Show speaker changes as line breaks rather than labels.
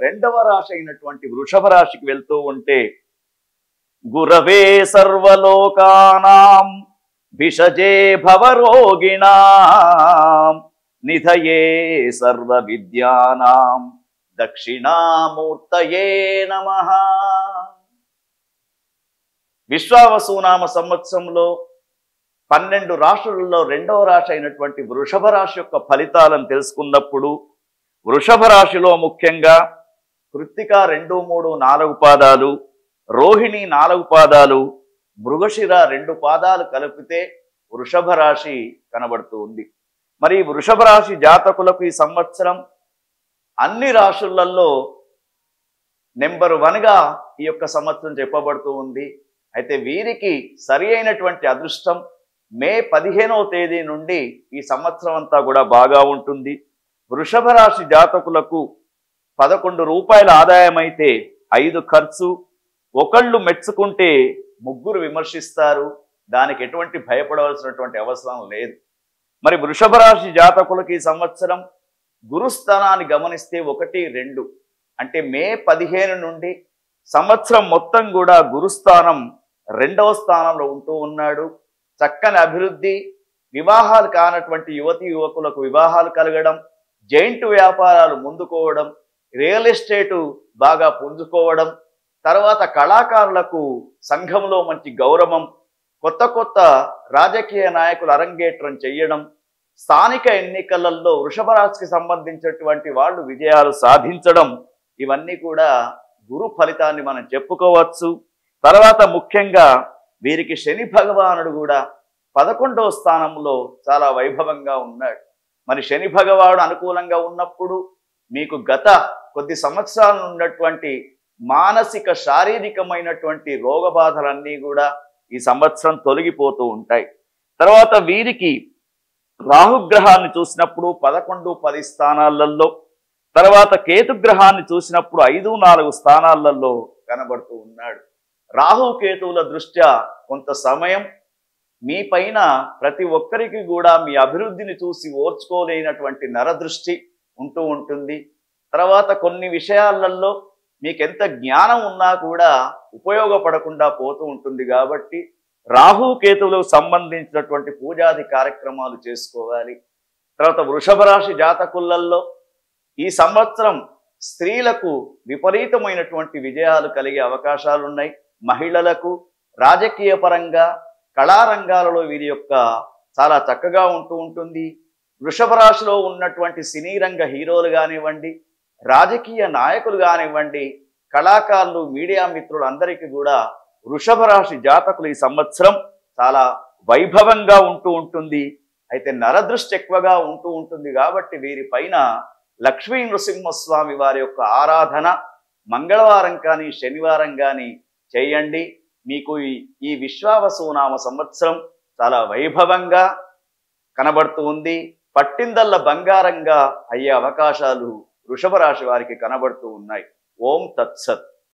రెండవ రాశి అయినటువంటి వృషభ రాశికి వెళ్తూ ఉంటే గురవే సర్వలోకానాం భిషజే భవరోగిణాం నిధయే సర్వ విద్యానాం దక్షిణామూర్తయే నమః. విశ్వావసునామ సంవత్సరంలో 12 రాశులలో రెండవ రాశి అయినటువంటి వృషభ రాశి యొక్క ఫలితాలను తెలుసుకున్నప్పుడు వృషభ రాశిలో ముఖ్యంగా కృత్తిక 2, 3, 4 పాదాలు, రోహిణి 4 పాదాలు, మృగశిర 2 పాదాలు కలిపితే వృషభ రాశి కనబడుతూ ఉంది. మరి వృషభ రాశి జాతకులకు ఈ సంవత్సరం అన్ని రాశులలో నెంబర్ 1గా ఈ యొక్క సంవత్సరం చెప్పబడుతూ ఉంది. అయితే వీరికి సరి అయినటువంటి అదృష్టం మే 15వ తేదీ నుండి ఈ సంవత్సరం అంతా కూడా బాగా ఉంటుంది. వృషభ రాశి జాతకులకు 11 రూపాయల ఆదాయం అయితే 5 ఖర్చు. ఒకళ్ళు మెచ్చుకుంటే 3 విమర్శిస్తారు. దానికి ఎటువంటి భయపడవలసినటువంటి అవసరం లేదు. మరి వృషభ రాశి జాతకులకు ఈ సంవత్సరం గురుస్థానాన్ని గమనిస్తే 1, 2 అంటే మే 15 నుండి సంవత్సరం మొత్తం కూడా గురుస్థానం 2వ స్థానంలో ఉంటూ ఉన్నాడు. చక్కని అభివృద్ధి, వివాహాలు కానటువంటి యువతి యువకులకు వివాహాలు కలగడం, జైంట్ వ్యాపారాలు ముందుకోవడం, రియల్ ఎస్టేటు బాగా పుంజుకోవడం, తర్వాత కళాకారులకు సంఘంలో మంచి గౌరవం, కొత్త కొత్త రాజకీయ నాయకులు అరంగేట్రం చేయడం, స్థానిక ఎన్నికలలో వృషభ రాశికి సంబంధించినటువంటి వాళ్ళు విజయాలు సాధించడం, ఇవన్నీ కూడా గురు ఫలితాన్ని మనం చెప్పుకోవచ్చు. తర్వాత ముఖ్యంగా వీరికి శని భగవానుడు కూడా 11వ స్థానంలో చాలా వైభవంగా ఉన్నాడు. మరి శని భగవానుడు అనుకూలంగా ఉన్నప్పుడు మీకు గత కొద్ది సంవత్సరాలు ఉన్నటువంటి మానసిక శారీరకమైనటువంటి రోగ బాధలన్నీ కూడా ఈ సంవత్సరం తొలగిపోతూ ఉంటాయి. తర్వాత వీరికి రాహుగ్రహాన్ని చూసినప్పుడు 11, 10 స్థానాలలో, తర్వాత కేతుగ్రహాన్ని చూసినప్పుడు 5, 4 స్థానాలలో కనబడుతూ ఉన్నాడు. రాహుకేతువుల దృష్ట్యా కొంత సమయం మీ పైన ప్రతి ఒక్కరికి కూడా మీ అభివృద్ధిని చూసి ఓర్చుకోలేనటువంటి నరదృష్టి ఉంటూ ఉంటుంది. తర్వాత కొన్ని విషయాలలో మీకెంత జ్ఞానం ఉన్నా కూడా ఉపయోగపడకుండా పోతూ ఉంటుంది. కాబట్టి రాహుకేతువులకు సంబంధించినటువంటి పూజాది కార్యక్రమాలు చేసుకోవాలి. తర్వాత వృషభ రాశి జాతకులలో ఈ సంవత్సరం స్త్రీలకు విపరీతమైనటువంటి విజయాలు కలిగే అవకాశాలు ఉన్నాయి. మహిళలకు రాజకీయ పరంగా కళారంగాలలో వీరి యొక్క చాలా చక్కగా ఉంటూ ఉంటుంది. వృషభ రాశిలో ఉన్నటువంటి సినీ రంగ హీరోలు కానివ్వండి, రాజకీయ నాయకులు కానివ్వండి, కళాకారులు, మీడియా మిత్రులు అందరికీ కూడా వృషభ రాశి జాతకులు ఈ సంవత్సరం చాలా వైభవంగా ఉంటూ ఉంటుంది. అయితే నరదృష్టి ఎక్కువగా ఉంటూ ఉంటుంది. కాబట్టి వీరిపైన లక్ష్మీ నృసింహస్వామి వారి యొక్క ఆరాధన మంగళవారం కానీ శనివారం కానీ చేయండి. మీకు ఈ విశ్వావసునామ సంవత్సరం చాలా వైభవంగా కనబడుతూ ఉంది. పట్టిందల్ల బంగారంగా అయ్యే అవకాశాలు వృషభ రాశి వారికి కనబడుతూ ఉన్నాయి. ఓం తత్సత్.